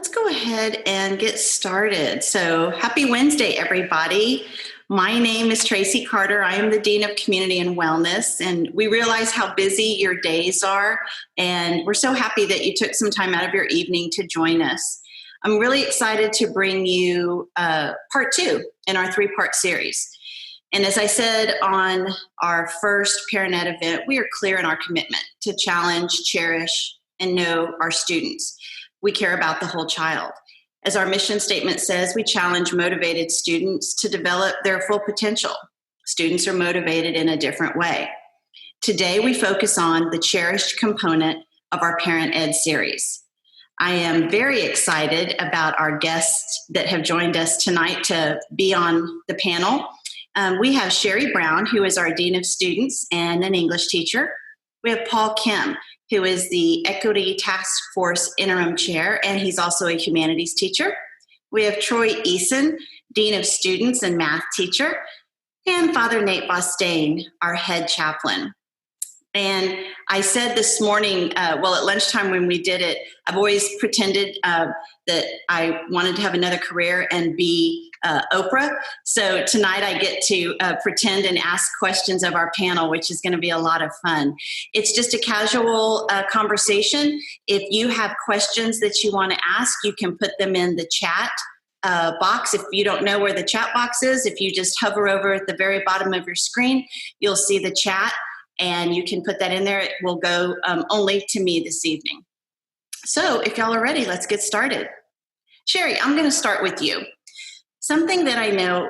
Let's go ahead and get started. So, happy Wednesday, everybody. My name is Tracy Carter. I am the Dean of Community and Wellness, and we realize how busy your days are, and we're so happy that you took some time out of your evening to join us. I'm really excited to bring you part two in our three-part series. And as I said on our first ParentNet event, we are clear in our commitment to challenge, cherish, and know our students. We care about the whole child. As our mission statement says, we challenge motivated students to develop their full potential. Students are motivated in a different way. Today, we focus on the cherished component of our Parent Ed series. I am very excited about our guests that have joined us tonight to be on the panel. We have Sherry Brown, who is our Dean of Students and an English teacher. We have Paul Kim, who is the Equity Task Force Interim Chair, and he's also a humanities teacher. We have Troy Eason, Dean of Students and Math teacher, and Father Nate Bostaine, our head chaplain. And I said this morning, at lunchtime when we did it, I've always pretended that I wanted to have another career and be Oprah. So tonight I get to pretend and ask questions of our panel, which is going to be a lot of fun. It's just a casual conversation. If you have questions that you want to ask, you can put them in the chat box. If you don't know where the chat box is, if you just hover over at the very bottom of your screen, you'll see the chat. And you can put that in there. It will go only to me this evening. So if y'all are ready, let's get started. Sherry, I'm going to start with you. Something that I know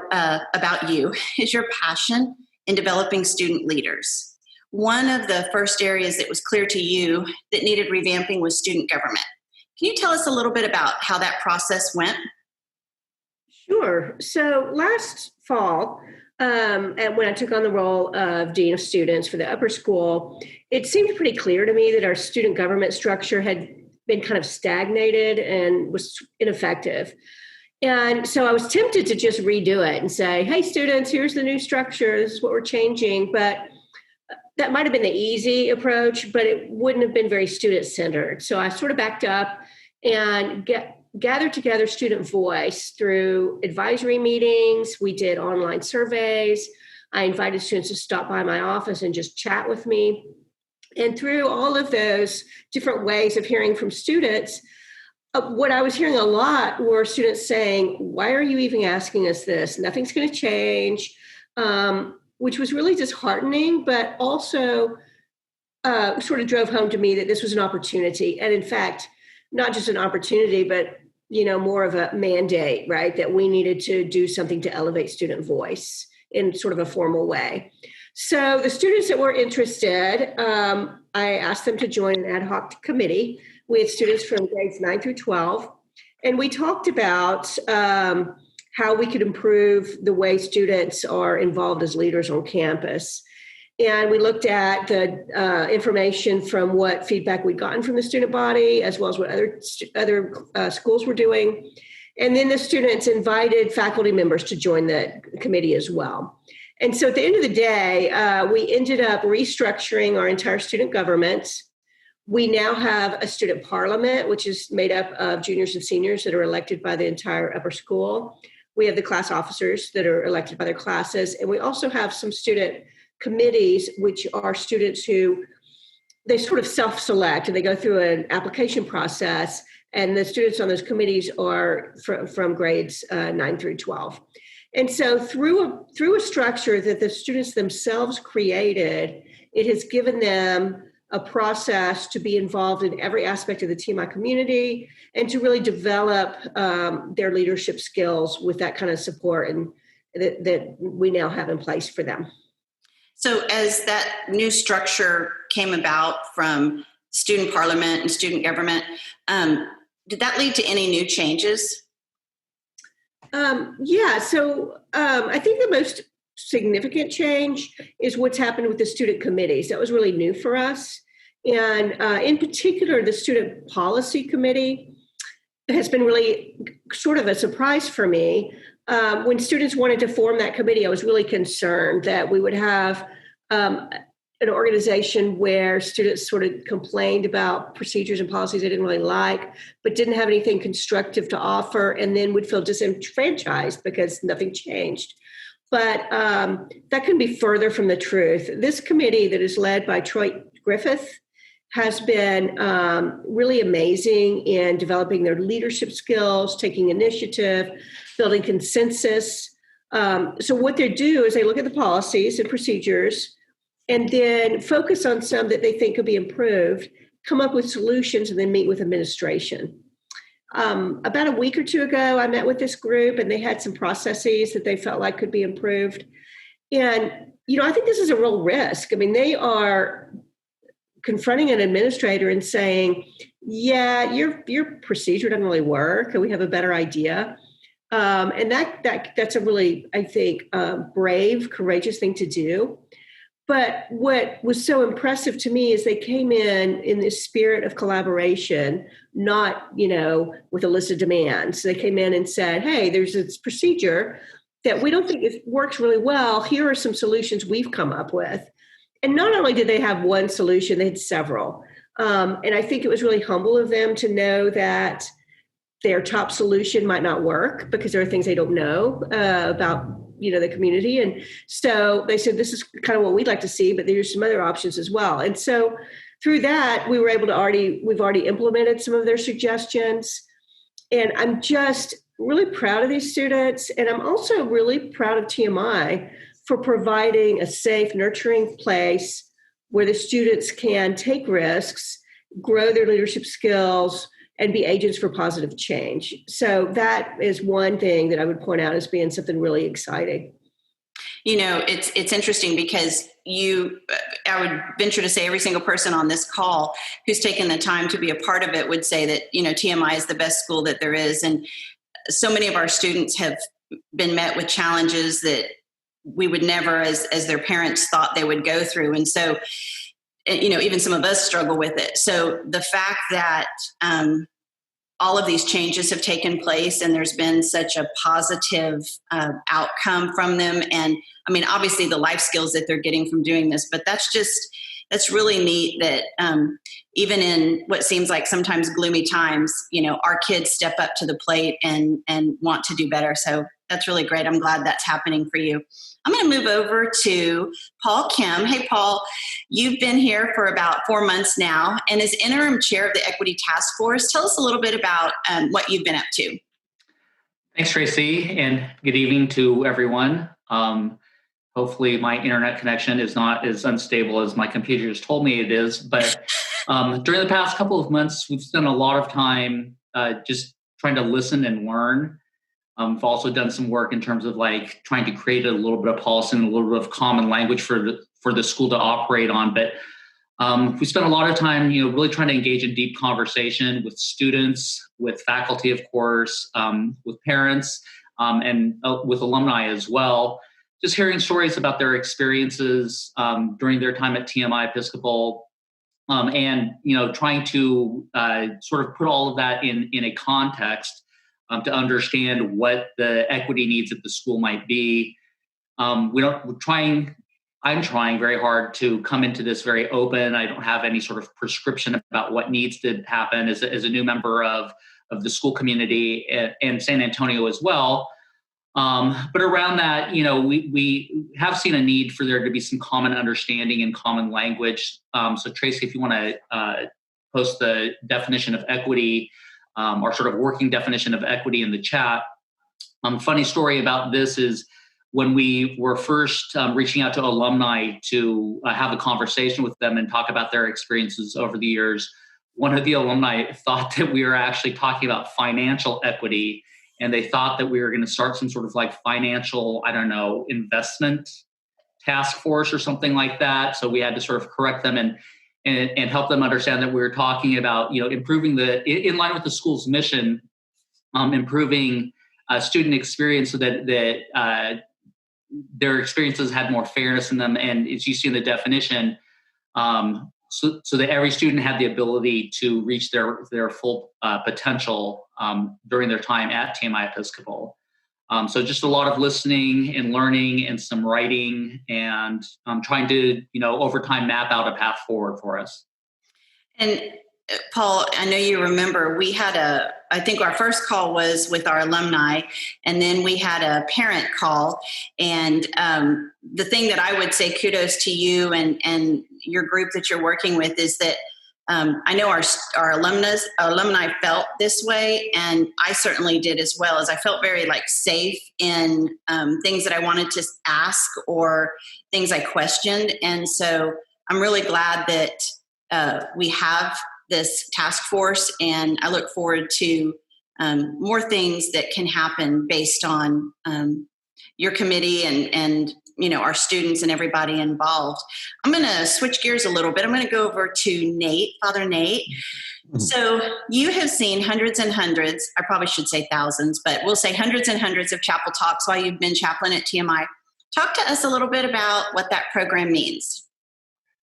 about you is your passion in developing student leaders. One of the first areas that was clear to you that needed revamping was student government. Can you tell us a little bit about how that process went? Sure. So last fall, and when I took on the role of Dean of Students for the upper school, it seemed pretty clear to me that our student government structure had been kind of stagnated and was ineffective. And so I was tempted to just redo it and say, hey, students, here's the new structure. This is what we're changing. But that might have been the easy approach, but it wouldn't have been very student-centered. So I sort of backed up and gathered together student voice through advisory meetings. We did online surveys. I invited students to stop by my office and just chat with me. And through all of those different ways of hearing from students, what I was hearing a lot were students saying, why are you even asking us this? Nothing's going to change, which was really disheartening, but also sort of drove home to me that this was an opportunity. And in fact, not just an opportunity, but more of a mandate, right? That we needed to do something to elevate student voice in sort of a formal way. So the students that were interested, I asked them to join an ad hoc committee. We had students from grades 9 through 12, and we talked about how we could improve the way students are involved as leaders on campus. And we looked at the information from what feedback we'd gotten from the student body, as well as what other schools were doing. And then the students invited faculty members to join the committee as well. And so at the end of the day, we ended up restructuring our entire student government. We now have a student parliament, which is made up of juniors and seniors that are elected by the entire upper school. We have the class officers that are elected by their classes. And we also have some student committees, which are students who they sort of self-select and they go through an application process, and the students on those committees are from grades 9 through 12. And so through a structure that the students themselves created, it has given them a process to be involved in every aspect of the TMI community and to really develop their leadership skills with that kind of support and that we now have in place for them. So as that new structure came about from student parliament and student government, did that lead to any new changes? So I think the most significant change is what's happened with the student committees. That was really new for us. And in particular, the student policy committee has been really sort of a surprise for me. When students wanted to form that committee, I was really concerned that we would have an organization where students sort of complained about procedures and policies they didn't really like, but didn't have anything constructive to offer, and then would feel disenfranchised because nothing changed. But that couldn't be further from the truth. This committee that is led by Troy Griffith has been really amazing in developing their leadership skills, taking initiative, building consensus. So what they do is they look at the policies and procedures and then focus on some that they think could be improved, come up with solutions, and then meet with administration. About a week or two ago, I met with this group and they had some processes that they felt like could be improved. And, I think this is a real risk. I mean, they are confronting an administrator and saying, yeah, your procedure doesn't really work. Can we have a better idea? And that's a really, I think, brave, courageous thing to do. But what was so impressive to me is they came in this spirit of collaboration, not, with a list of demands. They came in and said, hey, there's this procedure that we don't think it works really well. Here are some solutions we've come up with. And not only did they have one solution, they had several. And I think it was really humble of them to know that their top solution might not work because there are things they don't know about the community. And so they said, this is kind of what we'd like to see, but there's some other options as well. And so through that, we've already implemented some of their suggestions. And I'm just really proud of these students. And I'm also really proud of TMI for providing a safe, nurturing place where the students can take risks, grow their leadership skills, and be agents for positive change. So that is one thing that I would point out as being something really exciting. It's interesting because I would venture to say every single person on this call who's taken the time to be a part of it would say that, TMI is the best school that there is. And so many of our students have been met with challenges that we would never, as their parents, thought they would go through. And so, even some of us struggle with it. So the fact that all of these changes have taken place and there's been such a positive outcome from them. And I mean, obviously the life skills that they're getting from doing this, but that's really neat that even in what seems like sometimes gloomy times, our kids step up to the plate and want to do better. So that's really great. I'm glad that's happening for you. I'm going to move over to Paul Kim. Hey, Paul, you've been here for about 4 months now and as interim chair of the Equity Task Force. Tell us a little bit about what you've been up to. Thanks, Tracy, and good evening to everyone. Hopefully my internet connection is not as unstable as my computer has told me it is. But during the past couple of months, we've spent a lot of time just trying to listen and learn. We've also done some work in terms of trying to create a little bit of policy and a little bit of common language for the school to operate on. But we spent a lot of time, really trying to engage in deep conversation with students, with faculty, of course, with parents, and with alumni as well. Just hearing stories about their experiences during their time at TMI Episcopal, and trying to sort of put all of that in a context to understand what the equity needs at the school might be. I'm trying very hard to come into this very open. I don't have any sort of prescription about what needs to happen as a new member of the school community and San Antonio as well. But around that, we have seen a need for there to be some common understanding and common language. So Tracy, if you want to post the definition of equity, our sort of working definition of equity in the chat. Funny story about this is when we were first reaching out to alumni to have a conversation with them and talk about their experiences over the years, one of the alumni thought that we were actually talking about financial equity, and they thought that we were going to start some sort of financial, investment task force or something like that. So we had to sort of correct them and help them understand that we were talking about, improving in line with the school's mission, improving student experience so that their experiences had more fairness in them. And as you see in the definition, so that every student had the ability to reach their full potential during their time at TMI Episcopal. So just a lot of listening and learning and some writing and trying to, over time map out a path forward for us. And Paul, I know you remember I think our first call was with our alumni, and then we had a parent call. And the thing that I would say kudos to you and your group that you're working with is that I know our alumni felt this way, and I certainly did as well. As I felt very safe in things that I wanted to ask or things I questioned, and so I'm really glad that we have this task force, and I look forward to more things that can happen based on your committee and our students and everybody involved. I'm going to switch gears a little bit. I'm going to go over to Nate, Father Nate. Mm-hmm. So you have seen hundreds and hundreds, I probably should say thousands, but we'll say hundreds and hundreds of chapel talks while you've been chaplain at TMI. Talk to us a little bit about what that program means.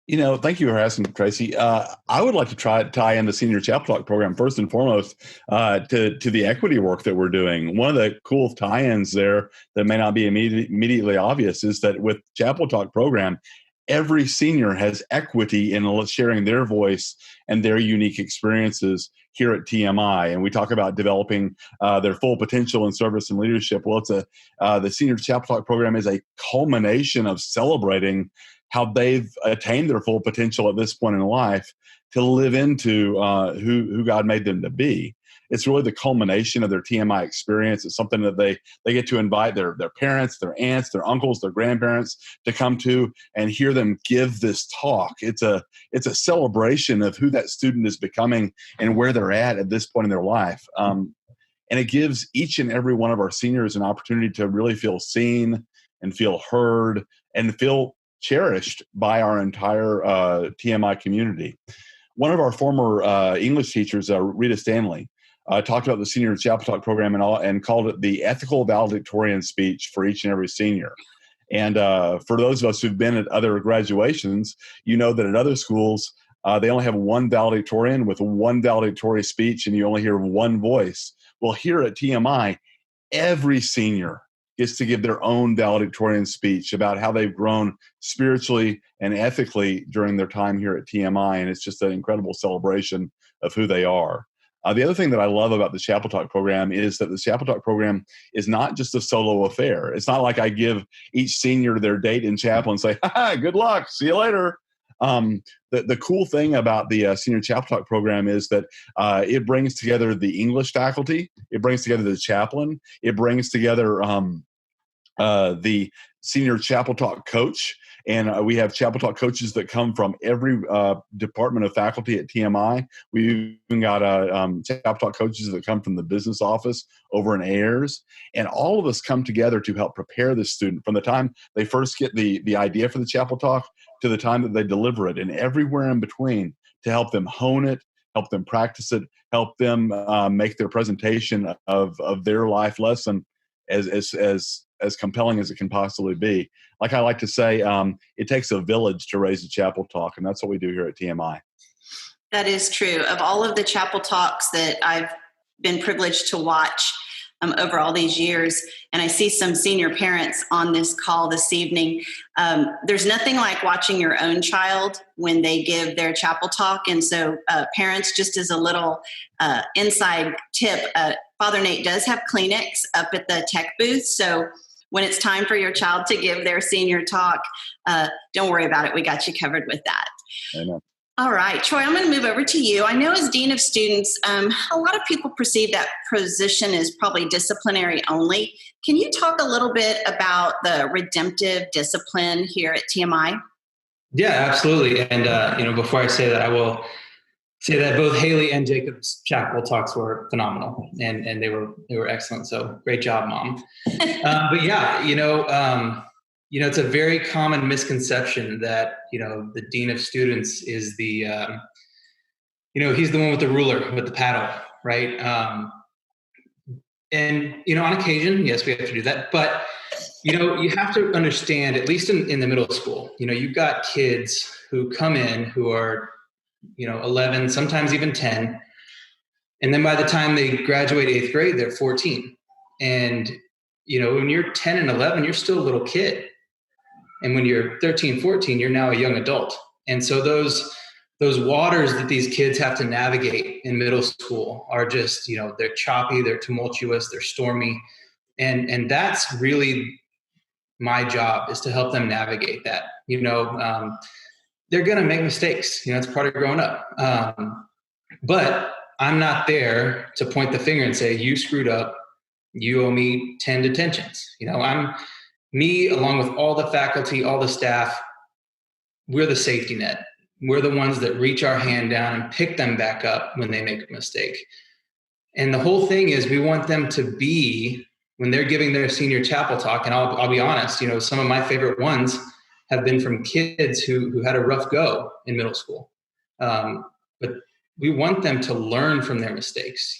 Thank you for asking, Tracy. I would like to tie in the Senior Chapel Talk program first and foremost to the equity work that we're doing. One of the cool tie-ins there that may not be immediately obvious is that with Chapel Talk program, every senior has equity in sharing their voice and their unique experiences here at TMI. And we talk about developing their full potential in service and leadership. Well, the Senior Chapel Talk program is a culmination of celebrating how they've attained their full potential at this point in life to live into who God made them to be. It's really the culmination of their TMI experience. It's something that they get to invite their parents, their aunts, their uncles, their grandparents to come to and hear them give this talk. It's a celebration of who that student is becoming and where they're at this point in their life. And it gives each and every one of our seniors an opportunity to really feel seen and feel heard and feel cherished by our entire TMI community. One of our former English teachers, Rita Stanley, talked about the Senior Chapel Talk program and called it the ethical valedictorian speech for each and every senior. And for those of us who've been at other graduations, you know that at other schools, they only have one valedictorian with one valedictory speech, and you only hear one voice. Well, here at TMI, every senior gets to give their own valedictorian speech about how they've grown spiritually and ethically during their time here at TMI, and it's just an incredible celebration of who they are. The other thing that I love about the Chapel Talk program is that the Chapel Talk program is not just a solo affair. It's not like I give each senior their date in chapel and say, good luck, see you later. The cool thing about the Senior Chapel Talk program is that it brings together the English faculty, it brings together the chaplain, it brings together the Senior Chapel Talk coach, and we have Chapel Talk coaches that come from every department of faculty at TMI. We've even got Chapel Talk coaches that come from the business office over in Ayers, and all of us come together to help prepare the student from the time they first get the idea for the Chapel Talk to the time that they deliver it, and everywhere in between, to help them hone it, help them practice it, help them make their presentation of their life lesson as compelling as it can possibly be. Like I like to say, it takes a village to raise a Chapel Talk, and that's what we do here at TMI. That is true. Of all of the Chapel Talks that I've been privileged to watch over all these years, and I see some senior parents on this call this evening, there's nothing like watching your own child when they give their Chapel Talk. And so parents, just as a little inside tip, Father Nate does have Kleenex up at the tech booth. So when it's time for your child to give their senior talk, don't worry about it. We got you covered with that. Amen. All right, Troy, I'm going to move over to you. I know as Dean of Students, a lot of people perceive that position as probably disciplinary only. Can you talk a little bit about the redemptive discipline here at TMI? Yeah, absolutely. And, before I say that, I will say that both Haley and Jacob's chapel talks were phenomenal, and they were excellent. So great job, Mom. But yeah, it's a very common misconception that, the Dean of Students is the, he's the one with the ruler, with the paddle, right? On occasion, yes, we have to do that. But, you have to understand, at least in the middle school, you've got kids who come in who are, 11, sometimes even 10. And then by the time they graduate 8th grade, they're 14. And when you're 10 and 11, you're still a little kid. And when you're 13, 14, you're now a young adult. And so those waters that these kids have to navigate in middle school are just, they're choppy, they're tumultuous, they're stormy. And that's really my job, is to help them navigate that. They're going to make mistakes. It's part of growing up. But I'm not there to point the finger and say, you screwed up, you owe me 10 detentions. I'm me, along with all the faculty, all the staff, we're the safety net. We're the ones that reach our hand down and pick them back up when they make a mistake. And the whole thing is, we want them to be, when they're giving their senior chapel talk, and I'll be honest, some of my favorite ones have been from kids who had a rough go in middle school. But we want them to learn from their mistakes.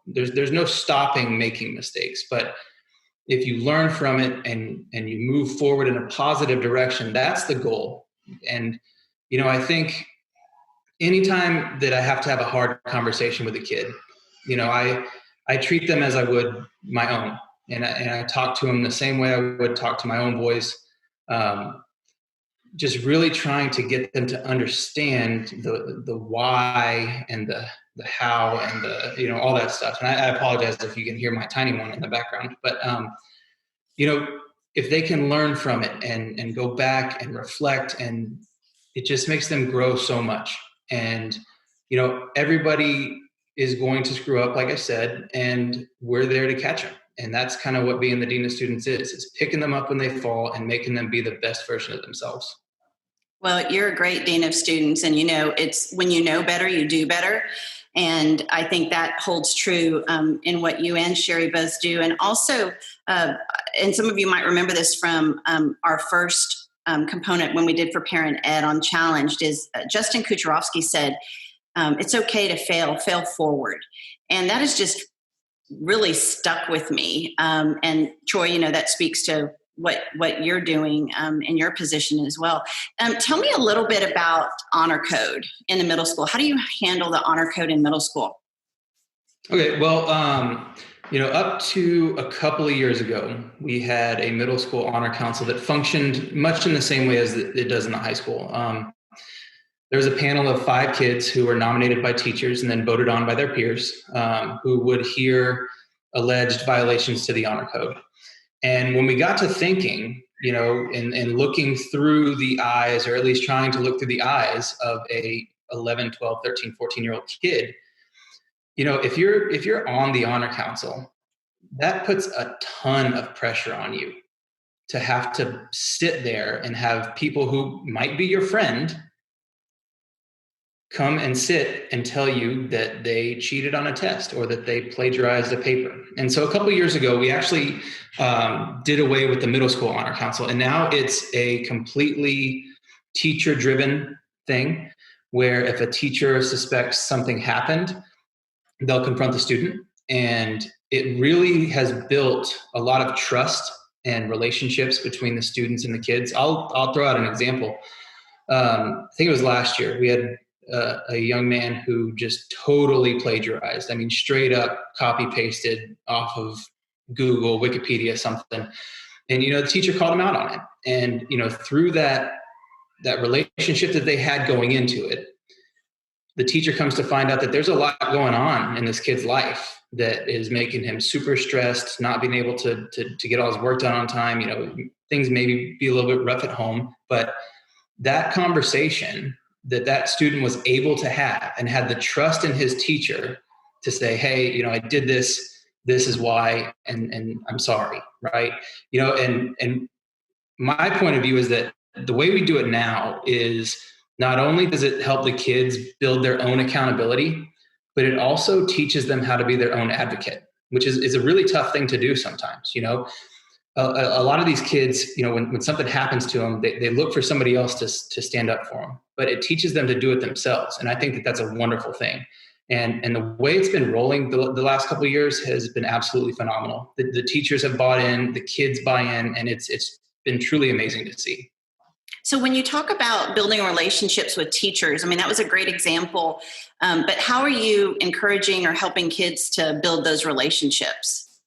There's no stopping making mistakes, but if you learn from it and you move forward in a positive direction, that's the goal. And, I think anytime that I have to have a hard conversation with a kid, I treat them as I would my own. And I talk to them the same way I would talk to my own boys. Just really trying to get them to understand the why and the how and the, all that stuff. And I apologize if you can hear my tiny one in the background, but, if they can learn from it and go back and reflect, and it just makes them grow so much. And, everybody is going to screw up, like I said, and we're there to catch them. And that's kind of what being the dean of students is picking them up when they fall and making them be the best version of themselves. Well, you're a great dean of students, and it's when you know better, you do better. And I think that holds true in what you and Sherry both do. And also, and some of you might remember this from our first component when we did for Parent Ed on Challenged, is Justin Kucherowski said, it's okay to fail forward. And that has just really stuck with me. And Troy, that speaks to what you're doing in your position as well. Tell me a little bit about honor code in the middle school. How do you handle the honor code in middle school? Okay, well, up to a couple of years ago, we had a middle school honor council that functioned much in the same way as it does in the high school. There was a panel of 5 kids who were nominated by teachers and then voted on by their peers, who would hear alleged violations to the honor code. And when we got to thinking, and looking through the eyes, or at least trying to look through the eyes of a 11, 12, 13, 14-year-old kid, if you're on the honor council, that puts a ton of pressure on you to have to sit there and have people who might be your friend come and sit and tell you that they cheated on a test or that they plagiarized a paper. And so a couple of years ago, we actually did away with the middle school honor council. And now it's a completely teacher-driven thing, where if a teacher suspects something happened, they'll confront the student. And it really has built a lot of trust and relationships between the students and the kids. I'll throw out an example. I think it was last year. We had a young man who just totally plagiarized. I mean, straight up copy pasted off of Google, Wikipedia, something. And, the teacher called him out on it. And, through that relationship that they had going into it, the teacher comes to find out that there's a lot going on in this kid's life that is making him super stressed, not being able to get all his work done on time. Things maybe be a little bit rough at home, but that conversation that student was able to have and had the trust in his teacher to say, hey, I did this is why, and I'm sorry. Right. And my point of view is that the way we do it now is not only does it help the kids build their own accountability, but it also teaches them how to be their own advocate, which is a really tough thing to do sometimes. A lot of these kids, when something happens to them, they look for somebody else to stand up for them, but it teaches them to do it themselves. And I think that that's a wonderful thing. And the way it's been rolling the last couple of years has been absolutely phenomenal. The teachers have bought in, the kids buy in, and it's been truly amazing to see. So when you talk about building relationships with teachers, I mean, that was a great example, but how are you encouraging or helping kids to build those relationships?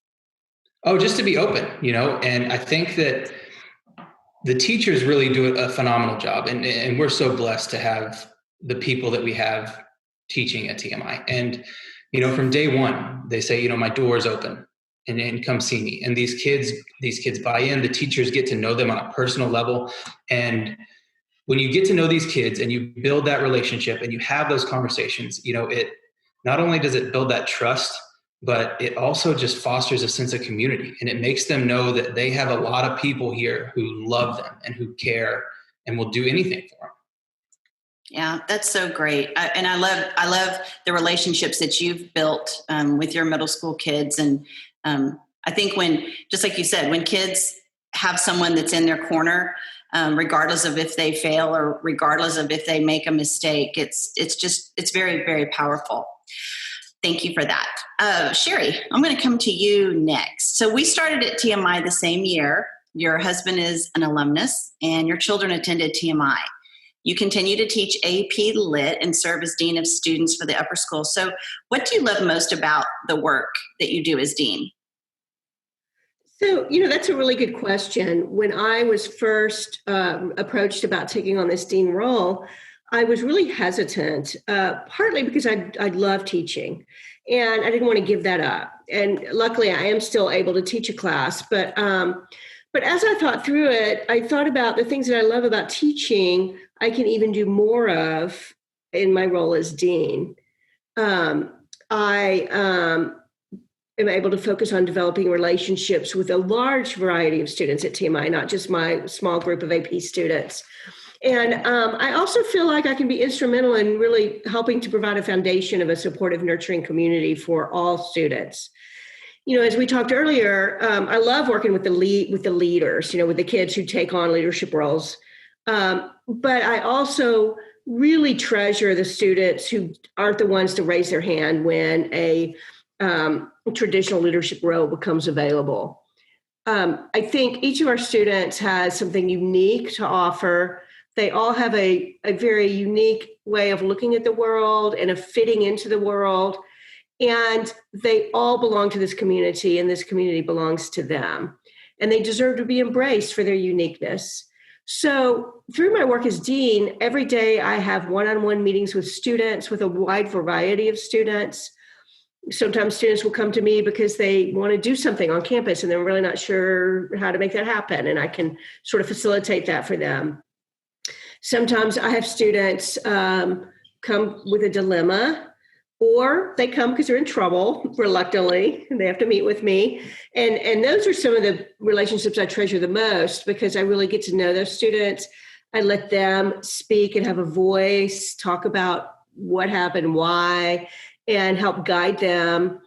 Oh, just to be open, and I think that the teachers really do a phenomenal job. And we're so blessed to have the people that we have teaching at TMI. And, from day one, they say, my door is open and come see me. And these kids buy in, the teachers get to know them on a personal level. And when you get to know these kids and you build that relationship and you have those conversations, it not only does it build that trust, but it also just fosters a sense of community, and it makes them know that they have a lot of people here who love them and who care and will do anything for them. Yeah, that's so great. And I love the relationships that you've built with your middle school kids. And I think just like you said, when kids have someone that's in their corner, regardless of if they fail or regardless of if they make a mistake, it's very, very powerful. Thank you for that. Sherry, I'm going to come to you next. So we started at TMI the same year. Your husband is an alumnus and your children attended TMI. You continue to teach AP Lit and serve as Dean of Students for the upper school. So what do you love most about the work that you do as Dean? So, that's a really good question. When I was first approached about taking on this Dean role, I was really hesitant, partly because I love teaching and I didn't want to give that up. And luckily I am still able to teach a class, but as I thought through it, I thought about the things that I love about teaching, I can even do more of in my role as Dean. I am able to focus on developing relationships with a large variety of students at TMI, not just my small group of AP students. And I also feel like I can be instrumental in really helping to provide a foundation of a supportive, nurturing community for all students. As we talked earlier, I love working with the leaders, with the kids who take on leadership roles. But I also really treasure the students who aren't the ones to raise their hand when a traditional leadership role becomes available. I think each of our students has something unique to offer. They all have a very unique way of looking at the world and of fitting into the world. And they all belong to this community, and this community belongs to them. And they deserve to be embraced for their uniqueness. So through my work as Dean, every day I have one-on-one meetings with students, with a wide variety of students. Sometimes students will come to me because they want to do something on campus and they're really not sure how to make that happen. And I can sort of facilitate that for them. Sometimes I have students come with a dilemma, or they come because they're in trouble reluctantly and they have to meet with me. And those are some of the relationships I treasure the most because I really get to know those students. I let them speak and have a voice, talk about what happened, why, and help guide them.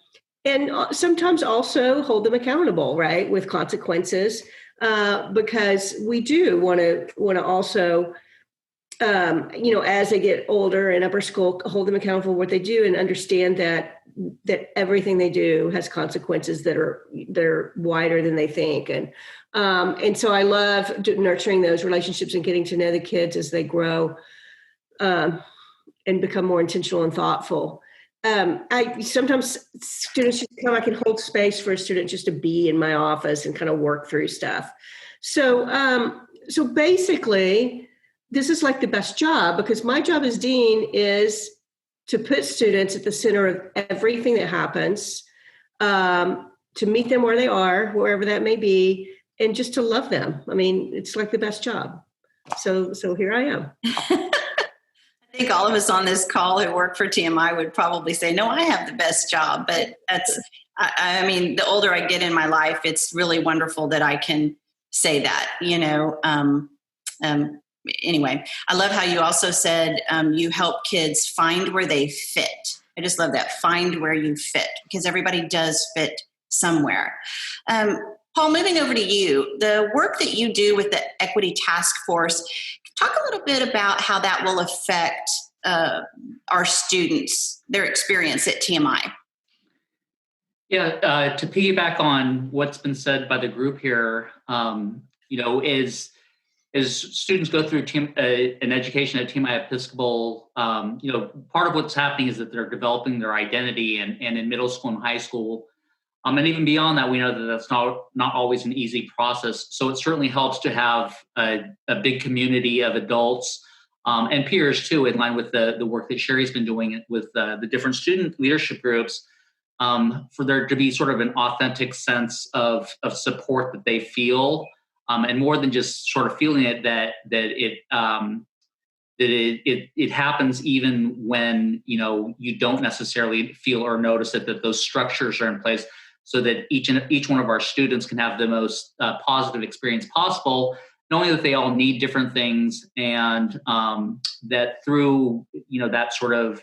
And sometimes also hold them accountable, right, with consequences, because we do want to also, as they get older in upper school, hold them accountable for what they do and understand that everything they do has consequences that are wider than they think. And so I love nurturing those relationships and getting to know the kids as they grow and become more intentional and thoughtful. Sometimes students just come, I can hold space for a student just to be in my office and kind of work through stuff. So basically, this is like the best job because my job as Dean is to put students at the center of everything that happens, to meet them where they are, wherever that may be, and just to love them. I mean, it's like the best job. So here I am. I think all of us on this call who work for TMI would probably say, no, I have the best job. But I mean, the older I get in my life, it's really wonderful that I can say that, Anyway, I love how you also said you help kids find where they fit. I just love that, find where you fit, because everybody does fit somewhere. Paul, moving over to you, the work that you do with the Equity Task Force, talk a little bit about how that will affect our students, their experience at TMI. Yeah, to piggyback on what's been said by the group here, as students go through an education at TMI Episcopal, part of what's happening is that they're developing their identity, and in middle school and high school, And even beyond that, we know that that's not always an easy process. So it certainly helps to have a big community of adults and peers too, in line with the work that Sherry's been doing with the different student leadership groups, for there to be sort of an authentic sense of support that they feel, and more than just sort of feeling it, that it happens even when you don't necessarily feel or notice it, that those structures are in place so that each one of our students can have the most positive experience possible, knowing that they all need different things, and that through that sort of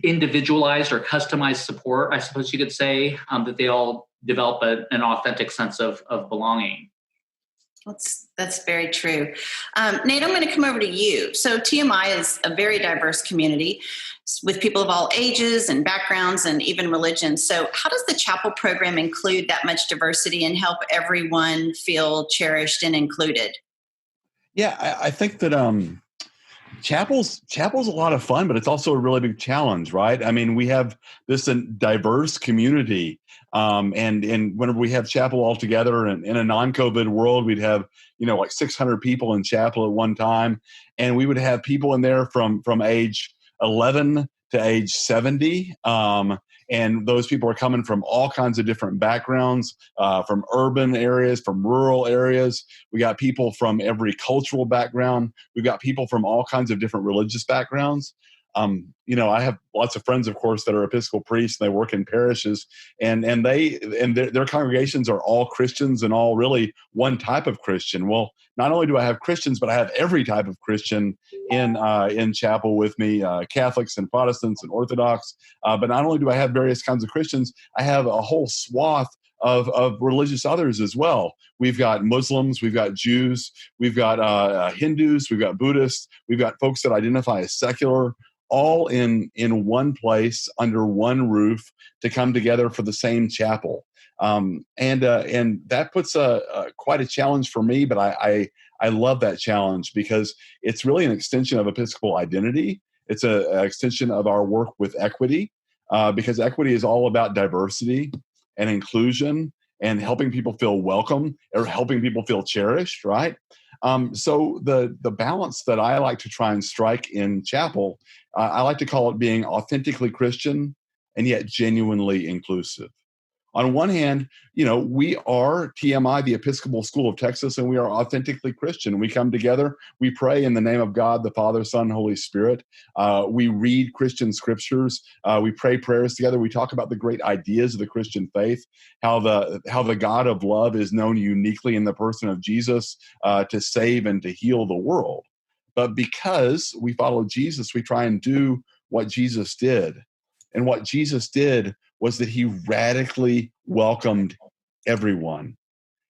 individualized or customized support, I suppose you could say, that they all develop an authentic sense of belonging. That's very true. Nate, I'm going to come over to you. So TMI is a very diverse community with people of all ages and backgrounds and even religions. So how does the chapel program include that much diversity and help everyone feel cherished and included? Yeah, I think that chapel's a lot of fun, but it's also a really big challenge, right? I mean, we have this diverse community, and whenever we have chapel all together, and in a non-COVID world, we'd have like 600 people in chapel at one time, and we would have people in there from age 11 to age 70. And those people are coming from all kinds of different backgrounds, from urban areas, from rural areas. We got people from every cultural background. We've got people from all kinds of different religious backgrounds. I have lots of friends, of course, that are Episcopal priests, and they work in parishes, and their congregations are all Christians and all really one type of Christian. Well, not only do I have Christians, but I have every type of Christian in chapel with me, Catholics and Protestants and Orthodox. But not only do I have various kinds of Christians, I have a whole swath of religious others as well. We've got Muslims, we've got Jews, we've got Hindus, we've got Buddhists, we've got folks that identify as secular, all in one place under one roof to come together for the same chapel. And that puts quite a challenge for me, but I love that challenge because it's really an extension of Episcopal identity. It's an extension of our work with equity, because equity is all about diversity and inclusion and helping people feel welcome or helping people feel cherished, right? So the balance that I like to try and strike in chapel, I like to call it being authentically Christian and yet genuinely inclusive. On one hand, we are TMI, the Episcopal School of Texas, and we are authentically Christian. We come together, we pray in the name of God, the Father, Son, Holy Spirit. We read Christian scriptures. We pray prayers together. We talk about the great ideas of the Christian faith, how the God of love is known uniquely in the person of Jesus to save and to heal the world. But because we follow Jesus, we try and do what Jesus did. And what Jesus did was that he radically welcomed everyone.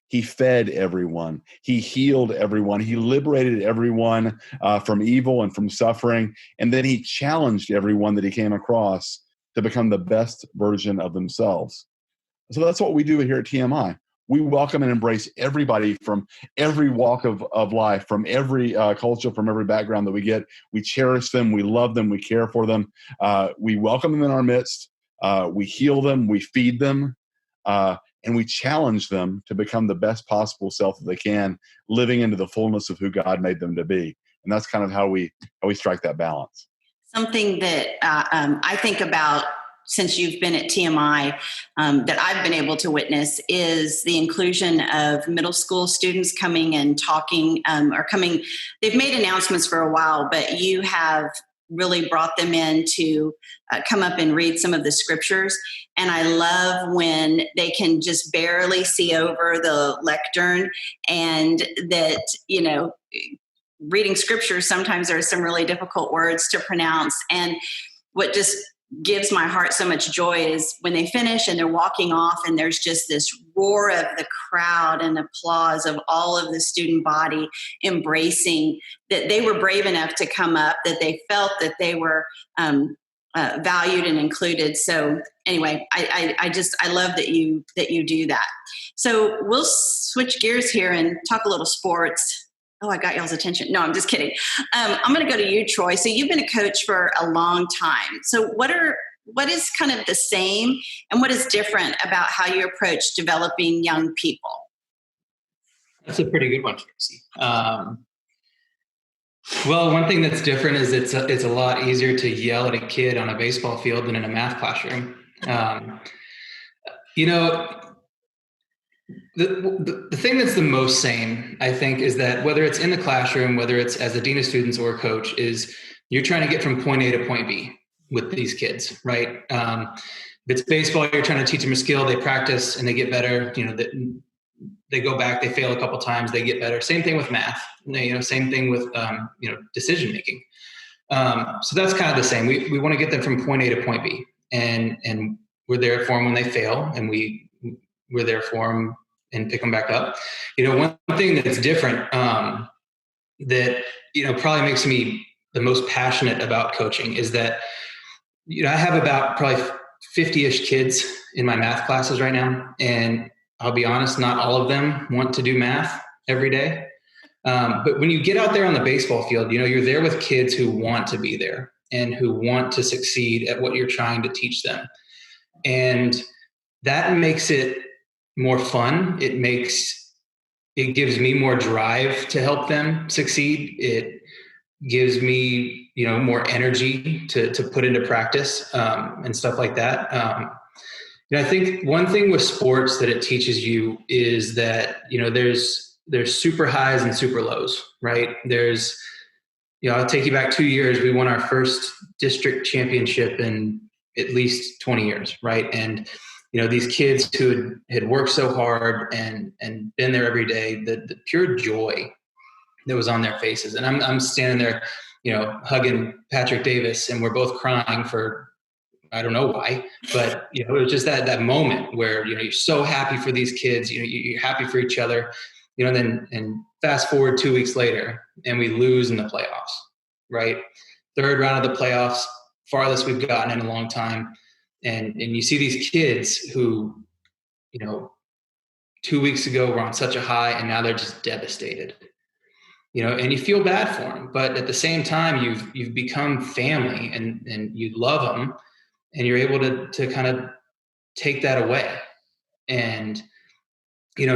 He fed everyone. He healed everyone. He liberated everyone from evil and from suffering. And then he challenged everyone that he came across to become the best version of themselves. So that's what we do here at TMI. We welcome and embrace everybody from every walk of life, from every culture, from every background that we get. We cherish them. We love them. We care for them. We welcome them in our midst. We heal them. We feed them. And we challenge them to become the best possible self that they can, living into the fullness of who God made them to be. And that's kind of how we strike that balance. Something that I think about since you've been at TMI that I've been able to witness is the inclusion of middle school students coming and talking They've made announcements for a while, but you have really brought them in to come up and read some of the scriptures. And I love when they can just barely see over the lectern, and that, reading scripture, sometimes there are some really difficult words to pronounce. And what just gives my heart so much joy is when they finish and they're walking off and there's just this roar of the crowd and applause of all of the student body embracing that they were brave enough to come up, that they felt that they were valued and included. So anyway, I love that you do that. So we'll switch gears here and talk a little sports. Oh, I got y'all's attention. No, I'm just kidding. I'm going to go to you, Troy. So you've been a coach for a long time. So what are what is kind of the same and what is different about how you approach developing young people? That's a pretty good one, Tracy. Well, one thing that's different is it's a lot easier to yell at a kid on a baseball field than in a math classroom. The thing that's the most same, I think, is that whether it's in the classroom, whether it's as a dean of students or a coach, is you're trying to get from point A to point B with these kids, right? If it's baseball, you're trying to teach them a skill, they practice and they get better. They go back, they fail a couple times, they get better. Same thing with math. Same thing with decision making. So that's kind of the same. We want to get them from point A to point B, and we're there for them when they fail, and we're there for them and pick them back up. One thing that's different that probably makes me the most passionate about coaching is that I have about probably 50-ish kids in my math classes right now, and I'll be honest, not all of them want to do math every day. But when you get out there on the baseball field, you're there with kids who want to be there and who want to succeed at what you're trying to teach them. And that makes it more fun. It gives me more drive to help them succeed. It gives me, more energy to put into practice and stuff like that. I think one thing with sports that it teaches you is that, there's super highs and super lows, right? There's, I'll take you back 2 years. We won our first district championship in at least 20 years, right? And, these kids who had worked so hard and been there every day, the pure joy that was on their faces. And I'm standing there, hugging Patrick Davis, and we're both crying for, I don't know why, but it was just that moment where you're so happy for these kids, you're happy for each other, and fast forward 2 weeks later, and we lose in the playoffs, right? Third round of the playoffs, farthest we've gotten in a long time, and you see these kids who, 2 weeks ago were on such a high, and now they're just devastated. And you feel bad for them, but at the same time, you've become family, and you love them. And you're able to kind of take that away. And,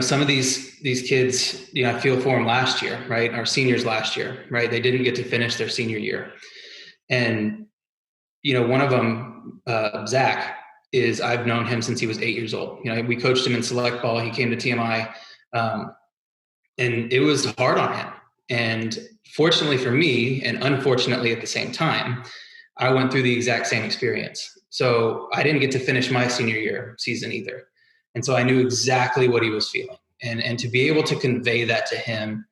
some of these kids, I feel for them last year, right? Our seniors last year, right? They didn't get to finish their senior year. And, one of them, Zach, I've known him since he was 8 years old. We coached him in select ball. He came to TMI, and it was hard on him. And fortunately for me, and unfortunately at the same time, I went through the exact same experience. So I didn't get to finish my senior year season either. And so I knew exactly what he was feeling. And to be able to convey that to him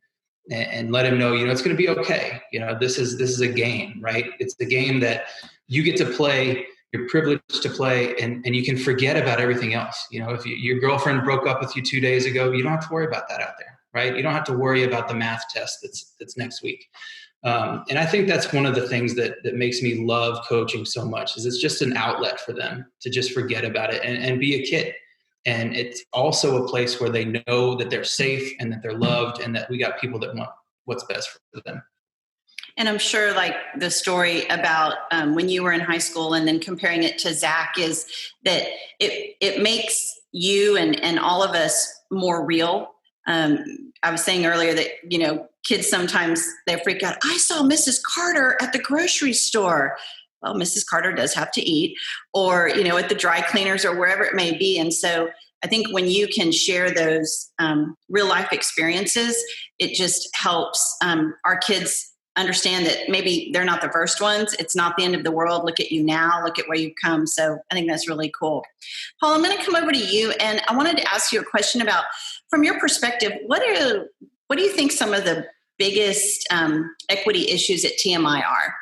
and let him know, it's going to be okay. This is a game, right? It's the game that you get to play, you're privileged to play, and you can forget about everything else. If your girlfriend broke up with you 2 days ago, you don't have to worry about that out there, right? You don't have to worry about the math test that's next week. And I think that's one of the things that makes me love coaching so much is it's just an outlet for them to just forget about it and be a kid. And it's also a place where they know that they're safe and that they're loved and that we got people that want what's best for them. And I'm sure like the story about when you were in high school and then comparing it to Zach is that it makes you and all of us more real. I was saying earlier that, kids sometimes they freak out. I saw Mrs. Carter at the grocery store. Well, Mrs. Carter does have to eat, or, at the dry cleaners or wherever it may be. And so I think when you can share those real life experiences, it just helps our kids understand that maybe they're not the first ones. It's not the end of the world. Look at you now. Look at where you've come. So I think that's really cool. Paul, I'm going to come over to you, and I wanted to ask you a question about, from your perspective, what do you think some of the biggest equity issues at TMI are?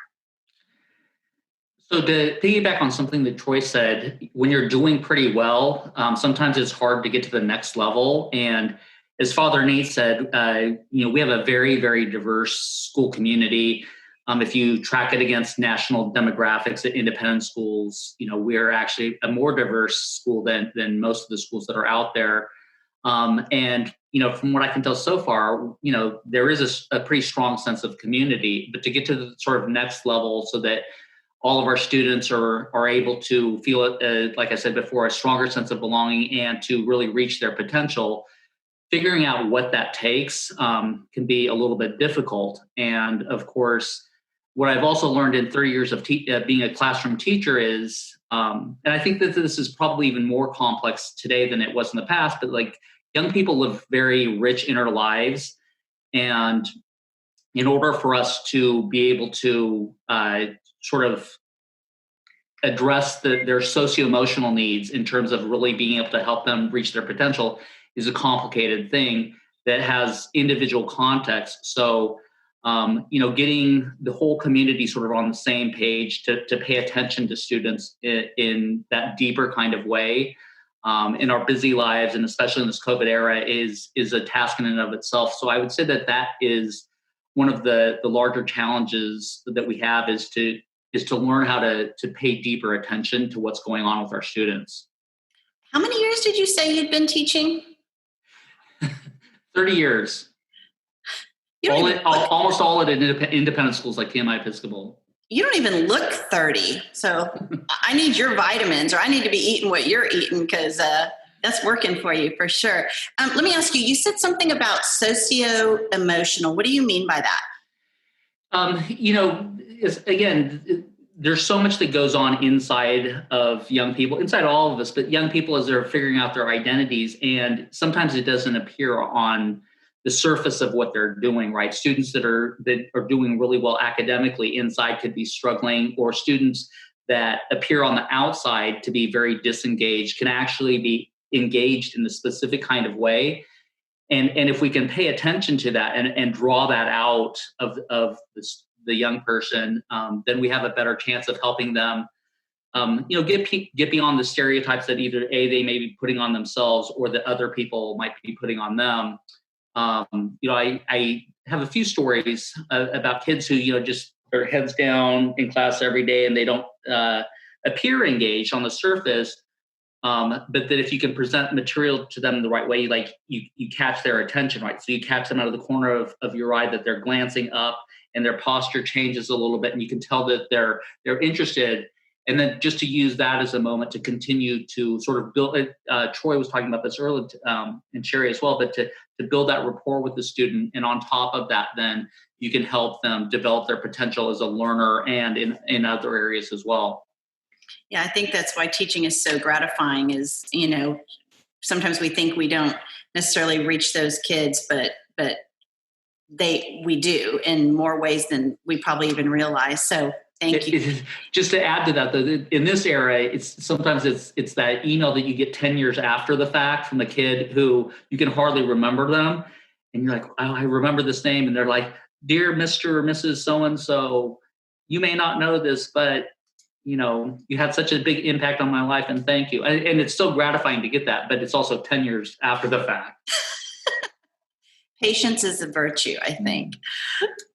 So to piggyback on something that Troy said, when you're doing pretty well, sometimes it's hard to get to the next level. And as Father Nate said, we have a very, very diverse school community. If you track it against national demographics at independent schools, we're actually a more diverse school than most of the schools that are out there. And from what I can tell so far, there is a pretty strong sense of community. But to get to the sort of next level so that all of our students are able to feel, like I said before, a stronger sense of belonging and to really reach their potential. Figuring out what that takes can be a little bit difficult. And of course, what I've also learned in 30 years of being a classroom teacher is, and I think that this is probably even more complex today than it was in the past, but like young people live very rich inner lives. And in order for us to be able to sort of address their socio-emotional needs in terms of really being able to help them reach their potential is a complicated thing that has individual context. So, getting the whole community sort of on the same page to pay attention to students in that deeper kind of way in our busy lives, and especially in this COVID era, is a task in and of itself. So I would say that is one of the larger challenges that we have is to learn how to pay deeper attention to what's going on with our students. How many years did you say you'd been teaching? 30 years. Almost all at independent schools like TMI Episcopal. You don't even look 30. So I need your vitamins, or I need to be eating what you're eating, because that's working for you for sure. Let me ask you, you said something about socio-emotional. What do you mean by that? There's so much that goes on inside of young people, inside all of us, but young people as they're figuring out their identities. And sometimes it doesn't appear on the surface of what they're doing, right? Students that are doing really well academically inside could be struggling, or students that appear on the outside to be very disengaged can actually be engaged in a specific kind of way. And if we can pay attention to that and draw that out of the young person, then we have a better chance of helping them, get beyond the stereotypes that either they may be putting on themselves or that other people might be putting on them. I have a few stories about kids who, just their heads down in class every day and they don't appear engaged on the surface. But that if you can present material to them the right way, like you catch their attention, right? So you catch them out of the corner of your eye, that they're glancing up and their posture changes a little bit, and you can tell that they're interested. And then just to use that as a moment to continue to sort of build, Troy was talking about this earlier, and Sherry as well, but to build that rapport with the student. And on top of that, then you can help them develop their potential as a learner and in other areas as well. Yeah, I think that's why teaching is so gratifying is, sometimes we think we don't necessarily reach those kids, but we do in more ways than we probably even realize. So thank you. Just to add to that, in this era, it's that email that you get 10 years after the fact from the kid who you can hardly remember them. And you're like, oh, I remember this name. And they're like, dear Mr. or Mrs. So-and-so, you may not know this, but you had such a big impact on my life, and thank you. And it's so gratifying to get that, but it's also 10 years after the fact. Patience is a virtue, I think.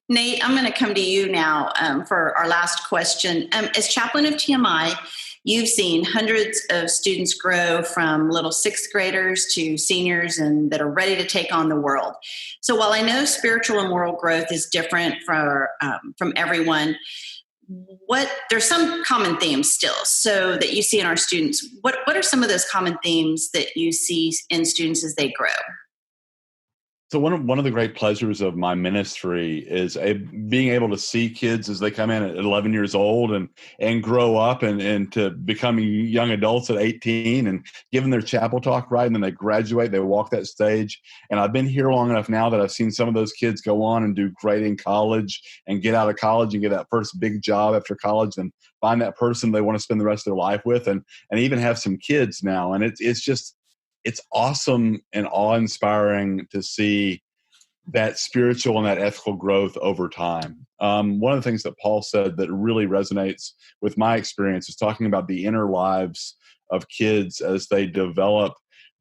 Nate, I'm going to come to you now for our last question. As chaplain of TMI, you've seen hundreds of students grow from little sixth graders to seniors and that are ready to take on the world. So while I know spiritual and moral growth is different from everyone, there's some common themes still, so that you see in our students. What are some of those common themes that you see in students as they grow? So one of the great pleasures of my ministry is being able to see kids as they come in at 11 years old and grow up and to becoming young adults at 18 and giving their chapel talk, right? And then they graduate, they walk that stage. And I've been here long enough now that I've seen some of those kids go on and do great in college and get out of college and get that first big job after college and find that person they want to spend the rest of their life with and even have some kids now. And it's awesome and awe-inspiring to see that spiritual and that ethical growth over time. One of the things that Paul said that really resonates with my experience is talking about the inner lives of kids as they develop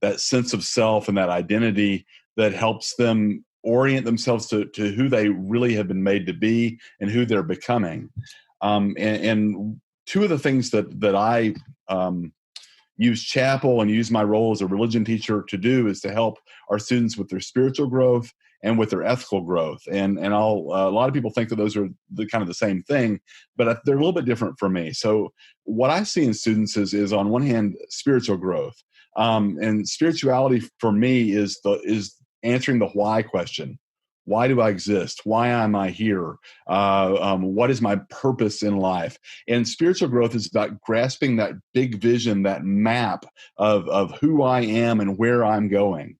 that sense of self and that identity that helps them orient themselves to who they really have been made to be and who they're becoming. And two of the things that I use chapel and use my role as a religion teacher to do is to help our students with their spiritual growth and with their ethical growth. And a lot of people think that those are the kind of the same thing, but they're a little bit different for me. So what I see in students is on one hand, spiritual growth. And spirituality for me is answering the why question. Why do I exist? Why am I here? What is my purpose in life? And spiritual growth is about grasping that big vision, that map of who I am and where I'm going.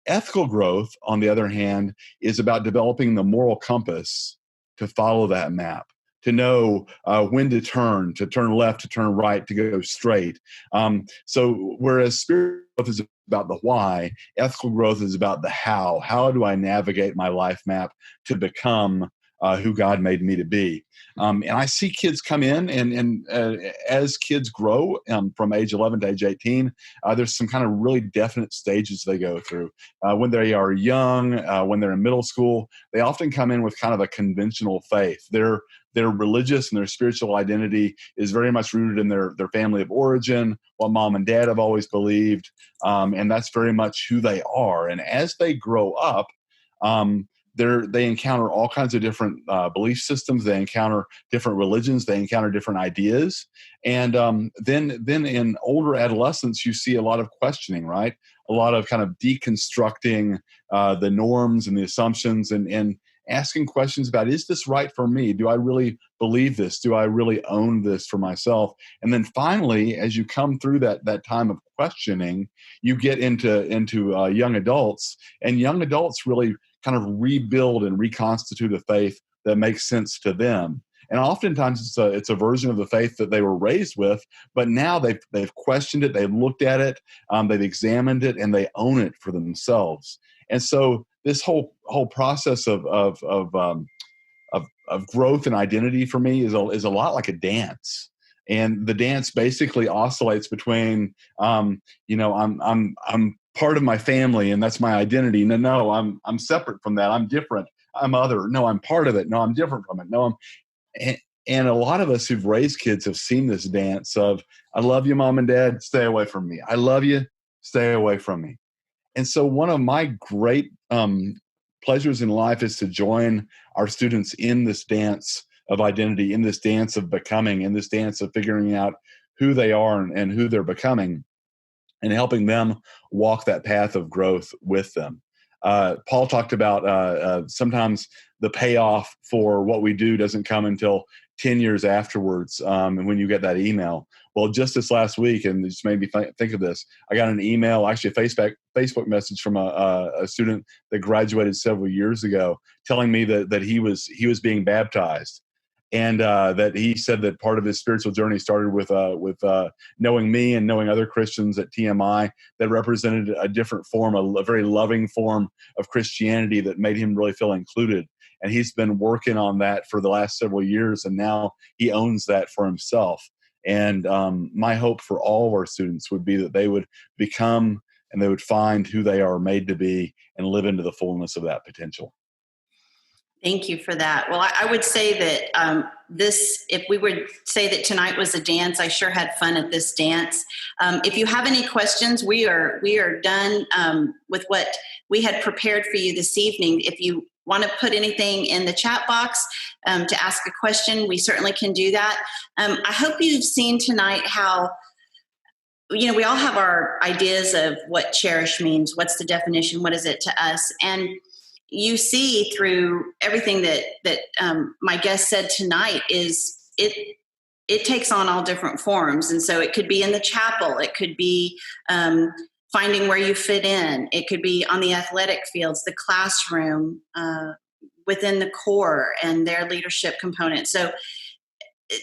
Ethical growth, on the other hand, is about developing the moral compass to follow that map, to know when to turn left, to turn right, to go straight. So whereas spiritual growth is about the why, ethical growth is about the how. How do I navigate my life map to become who God made me to be? And I see kids come in, and as kids grow from age 11 to age 18, there's some kind of really definite stages they go through. When they are young, when they're in middle school, they often come in with kind of a conventional faith. They're religious, and their spiritual identity is very much rooted in their family of origin, what mom and dad have always believed, and that's very much who they are. And as they grow up, they encounter all kinds of different belief systems. They encounter different religions. They encounter different ideas. And then in older adolescence, you see a lot of questioning, right? A lot of kind of deconstructing the norms and the assumptions, and asking questions about, is this right for me? Do I really believe this? Do I really own this for myself? And then finally, as you come through that time of questioning, you get into young adults, and young adults really kind of rebuild and reconstitute a faith that makes sense to them. And oftentimes it's a version of the faith that they were raised with, but now they've questioned it, they've looked at it, they've examined it, and they own it for themselves. And so this whole process of growth and identity for me is a lot like a dance. And the dance basically oscillates between, I'm part of my family and that's my identity. No, I'm separate from that. I'm different. I'm other. No, I'm part of it. No, I'm different from it. No, and a lot of us who've raised kids have seen this dance of, I love you, mom and dad, stay away from me. I love you, stay away from me. And so one of my great pleasures in life is to join our students in this dance of identity, in this dance of becoming, in this dance of figuring out who they are and who they're becoming, and helping them walk that path of growth with them. Paul talked about sometimes the payoff for what we do doesn't come until 10 years afterwards, and when you get that email. Well, just this last week, and it just made me think of this, I got an email, actually a Facebook message from a student that graduated several years ago, telling me that he was being baptized. And that he said that part of his spiritual journey started with knowing me and knowing other Christians at TMI that represented a different form, a very loving form of Christianity that made him really feel included. And he's been working on that for the last several years, and now he owns that for himself. And my hope for all of our students would be that they would become and they would find who they are made to be and live into the fullness of that potential. Thank you for that. Well, I would say that if we would say that tonight was a dance, I sure had fun at this dance. If you have any questions, we are done with what we had prepared for you this evening. If you want to put anything in the chat box to ask a question, we certainly can do that. I hope you've seen tonight how, we all have our ideas of what cherish means. What's the definition? What is it to us? And you see through everything that my guest said tonight is it takes on all different forms. And so it could be in the chapel. It could be finding where you fit in. It could be on the athletic fields, the classroom, within the core and their leadership component. So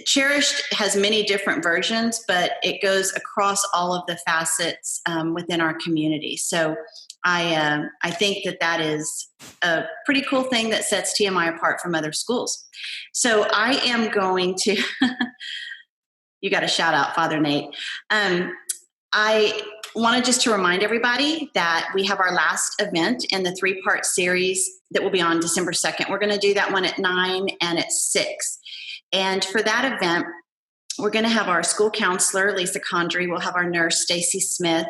Cherished has many different versions, but it goes across all of the facets within our community. So I think that is a pretty cool thing that sets TMI apart from other schools. So I am going to, you got to shout out Father Nate. I wanted just to remind everybody that we have our last event in the 3-part series that will be on December 2nd. We're going to do that one at 9 and at 6. And for that event, we're going to have our school counselor, Lisa Condry. We'll have our nurse, Stacy Smith,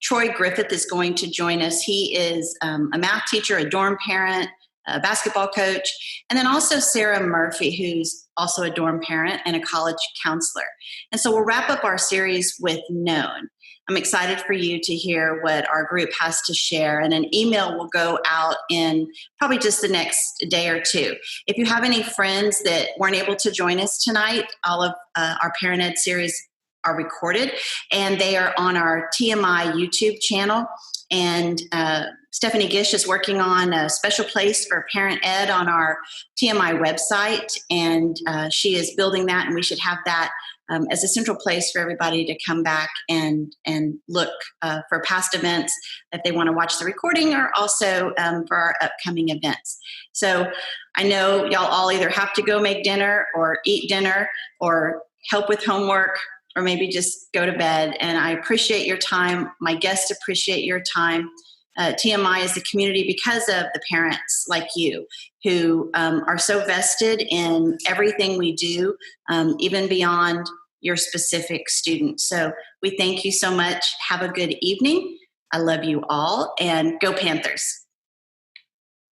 Troy Griffith is going to join us. He is a math teacher, a dorm parent, a basketball coach, and then also Sarah Murphy, who's also a dorm parent and a college counselor. And so we'll wrap up our series with Known. I'm excited for you to hear what our group has to share, and an email will go out in probably just the next day or two. If you have any friends that weren't able to join us tonight, all of our Parent Ed series are recorded, and they are on our TMI YouTube channel. And Stephanie Gish is working on a special place for Parent Ed on our TMI website, and she is building that, and we should have that as a central place for everybody to come back and look for past events if they want to watch the recording, or also for our upcoming events. So I know y'all all either have to go make dinner or eat dinner or help with homework, or maybe just go to bed. And I appreciate your time. My guests appreciate your time. TMI is the community because of the parents like you who are so vested in everything we do, even beyond your specific student. So we thank you so much. Have a good evening. I love you all, and go Panthers.